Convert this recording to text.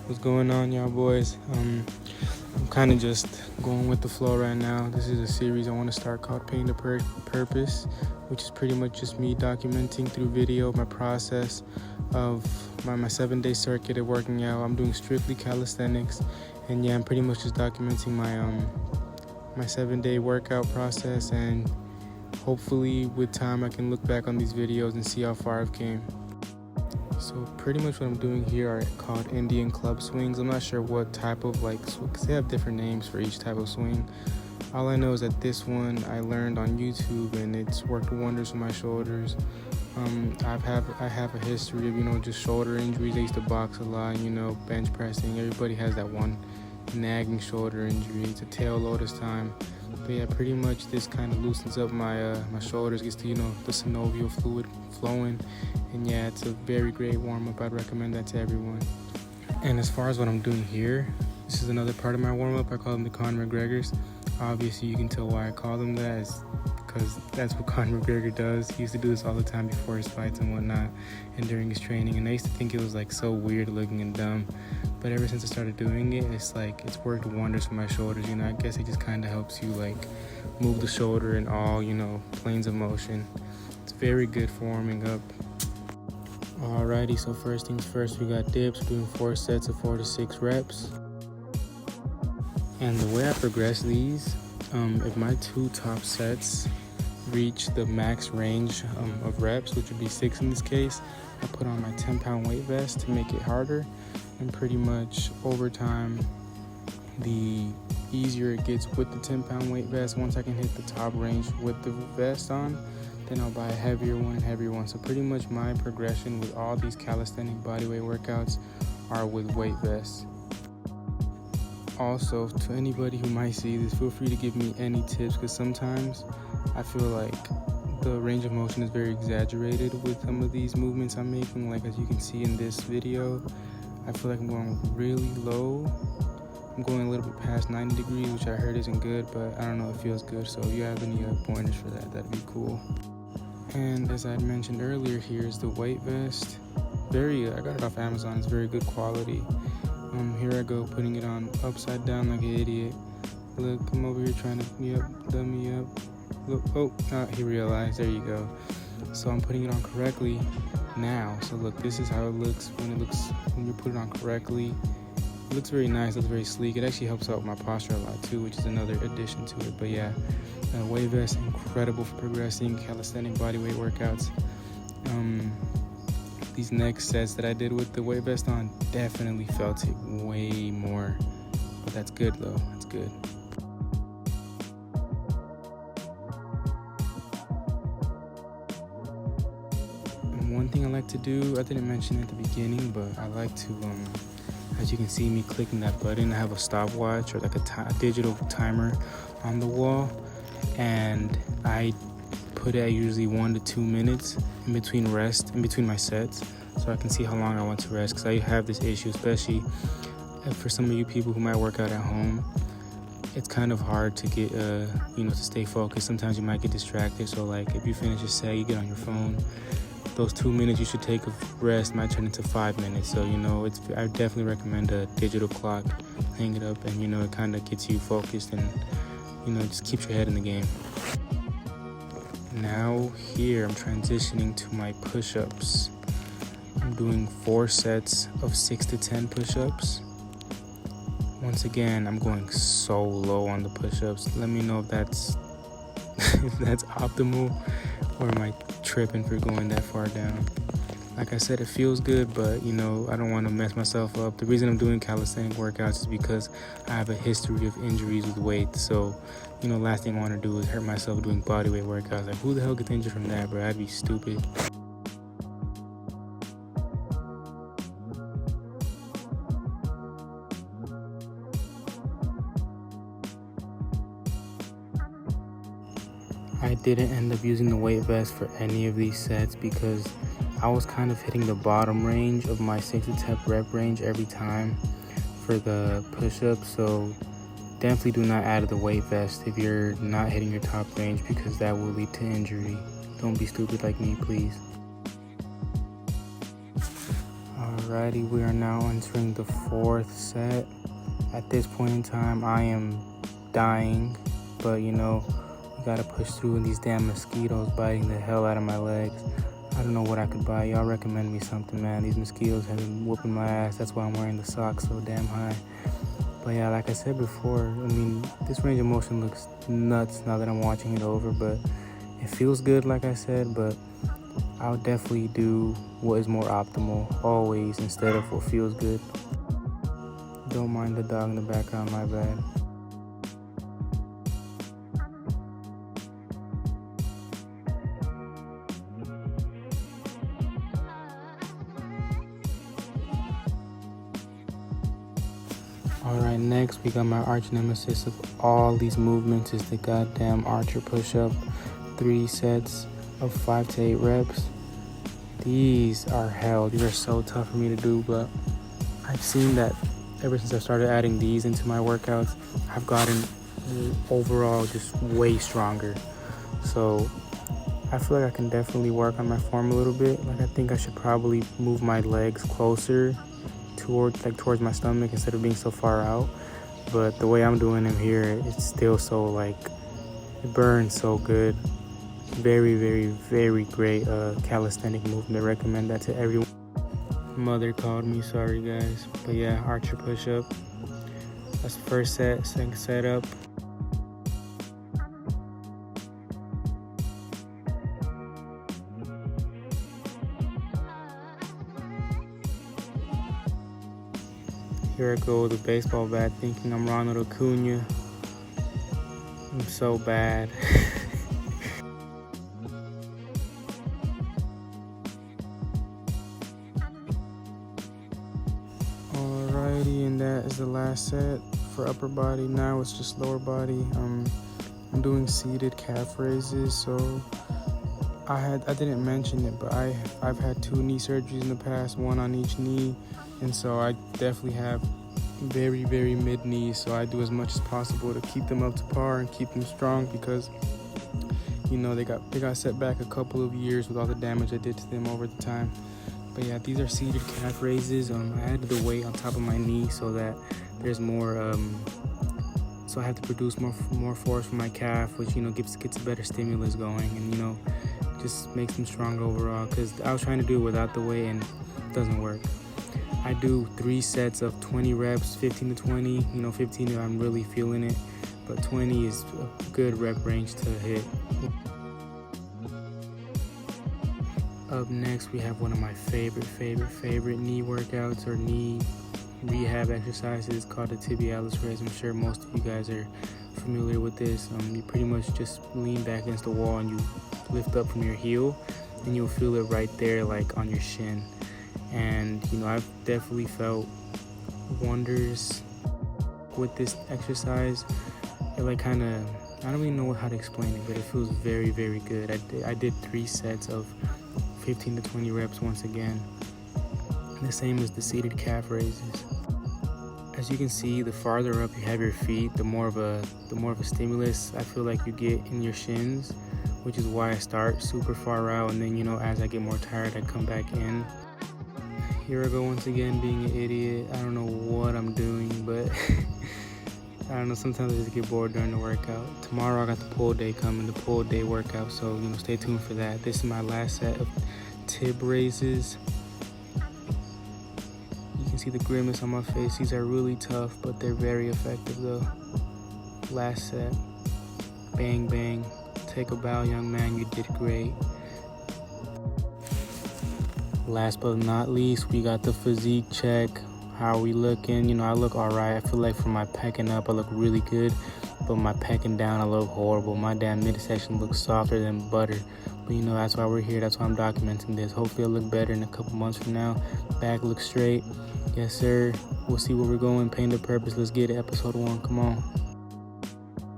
What's going on, y'all boys? I'm kind of just going with the flow right now. This is a series I want to start called Pain to Purpose, which is pretty much just me documenting through video my process of my 7-day circuit of working out. I'm doing strictly calisthenics, and yeah, I'm pretty much just documenting my 7-day workout process, and hopefully with time I can look back on these videos and see how far I've came. So pretty much what I'm doing here are called Indian club swings. I'm not sure what type of because they have different names for each type of swing. All I know is that this one I learned on YouTube and it's worked wonders for my shoulders. I have a history of just shoulder injuries. I used to box a lot, bench pressing. Everybody has that one nagging shoulder injury. It's a tail lotus time. But yeah, pretty much this kind of loosens up my shoulders, gets to the synovial fluid flowing, and yeah, it's a very great warm-up. I'd recommend that to everyone. And as far as what I'm doing here, this is another part of my warm-up. I call them the Conor McGregors. Obviously you can tell why I call them that, is because that's what Conor McGregor does. He used to do this all the time before his fights and whatnot, and during his training, and I used to think it was so weird looking and dumb, but ever since I started doing it, it's worked wonders for my shoulders. I guess it just kind of helps you move the shoulder in all planes of motion. It's very good for warming up. Alrighty, so first things first, we got dips. We're doing 4 sets of 4 to 6 reps. And the way I progress these, if my 2 top sets reach the max range of reps, which would be 6 in this case, I put on my 10-pound weight vest to make it harder. And pretty much over time, the easier it gets with the 10-pound weight vest. Once I can hit the top range with the vest on, then I'll buy a heavier one. So pretty much my progression with all these calisthenic bodyweight workouts are with weight vests. Also, to anybody who might see this, feel free to give me any tips, because sometimes I feel like the range of motion is very exaggerated with some of these movements I'm making. As you can see in this video, I feel like I'm going really low. I'm going a little bit past 90 degrees, which I heard isn't good, but I don't know, it feels good. So if you have any pointers for that, that'd be cool. And as I mentioned earlier, here's the weight vest. I got it off Amazon. It's very good quality. Here I go, putting it on upside down like an idiot. Look, I'm over here trying to dumb me up. Look, he realized. There you go. So I'm putting it on correctly now. So look, this is how it looks when you put it on correctly. It looks very nice, looks very sleek. It actually helps out my posture a lot too, which is another addition to it. But yeah, weight vest, incredible for progressing calisthenic bodyweight workouts. These next sets that I did with the weight vest on definitely felt it way more. But that's good though, that's good. And one thing I like to do, I didn't mention it at the beginning, but I like to, as you can see me clicking that button, I have a stopwatch or a digital timer on the wall, and I put it at usually 1 to 2 minutes in between my sets, so I can see how long I want to rest, because I have this issue, especially for some of you people who might work out at home. It's kind of hard to get to stay focused. Sometimes you might get distracted, so if you finish a set, you get on your phone, those 2 minutes you should take of rest might turn into 5 minutes. So I definitely recommend a digital clock. Hang it up, and it kind of gets you focused, and just keeps your head in the game. Now here I'm transitioning to my push-ups. I'm doing 4 sets of 6 to 10 push-ups. Once again, I'm going so low on the push-ups. Let me know if that's if that's optimal, or am I tripping for going that far down. Like I said, it feels good, but I don't want to mess myself up. The reason I'm doing calisthenic workouts is because I have a history of injuries with weight. So last thing I want to do is hurt myself doing bodyweight workouts. Who the hell gets injured from that, bro? That'd be stupid. I didn't end up using the weight vest for any of these sets because I was kind of hitting the bottom range of my 6 to 10 rep range every time for the push-ups. So definitely do not add the weight vest if you're not hitting your top range, because that will lead to injury. Don't be stupid like me, please. Alrighty, we are now entering the 4th set. At this point in time, I am dying, but you know, we gotta push through, and these damn mosquitoes biting the hell out of my legs. I don't know what I could buy. Y'all recommend me something, man. These mosquitoes have been whooping my ass. That's why I'm wearing the socks so damn high. But yeah, like I said before, I mean, this range of motion looks nuts now that I'm watching it over, but it feels good, like I said, but I'll definitely do what is more optimal always instead of what feels good. Don't mind the dog in the background, my bad. Alright, next we got my arch nemesis of all these movements is the goddamn archer push-up. 3 sets of 5 to 8 reps. These are hell. These are so tough for me to do, but I've seen that ever since I started adding these into my workouts, I've gotten overall just way stronger. So I feel like I can definitely work on my form a little bit. Like I think I should probably move my legs closer towards my stomach instead of being so far out. But the way I'm doing them here, it's still so like, it burns so good. Very, very, very great calisthenic movement. I recommend that to everyone. Mother called me, sorry guys. But yeah, archer push-up. That's the first set, second set up. Here I go with a baseball bat thinking I'm Ronald Acuna. I'm so bad. Alrighty, and that is the last set for upper body. Now it's just lower body. I'm doing seated calf raises. So I didn't mention it, but I've had 2 knee surgeries in the past, 1 on each knee, and so I definitely have very, very mid knees. So I do as much as possible to keep them up to par and keep them strong, because you know they got set back a couple of years with all the damage I did to them over the time. But yeah, these are seated calf raises. I added the weight on top of my knee so that there's more, so I have to produce more force from my calf, which, you know, gets a better stimulus going, and, you know, just makes them stronger overall. Because I was trying to do it without the weight and it doesn't work. I do 3 sets of 20 reps, 15 to 20. You know, 15 if I'm really feeling it, but 20 is a good rep range to hit. Up next, we have one of my favorite knee workouts or knee rehab exercises called the tibialis raise. I'm sure most of you guys are familiar with this. You pretty much just lean back against the wall and you lift up from your heel, and you'll feel it right there, like on your shin. And you know, I've definitely felt wonders with this exercise. It like kind of, I don't even know how to explain it, but it feels very, very good. I did 3 sets of 15 to 20 reps once again. The same as the seated calf raises. As you can see, the farther up you have your feet, the more of a stimulus I feel like you get in your shins, which is why I start super far out, and then, you know, as I get more tired, I come back in. Here I go once again being an idiot. I don't know what I'm doing, but I don't know, sometimes I just get bored during the workout. Tomorrow I got the pull day coming, the pull day workout, so, you know, stay tuned for that. This is my last set of tib raises. You can see the grimace on my face. These are really tough, but they're very effective though. Last set. Bang, bang. Take a bow, young man, you did great. Last but not least, we got the physique check. How are we looking? You know, I look alright. I feel like from my pecking up, I look really good, but my pecking down, I look horrible. My damn midsection looks softer than butter. But you know, that's why we're here. That's why I'm documenting this. Hopefully I'll look better in a couple months from now. Back looks straight. Yes, sir. We'll see where we're going. Paint the purpose. Let's get it. Episode 1. Come on.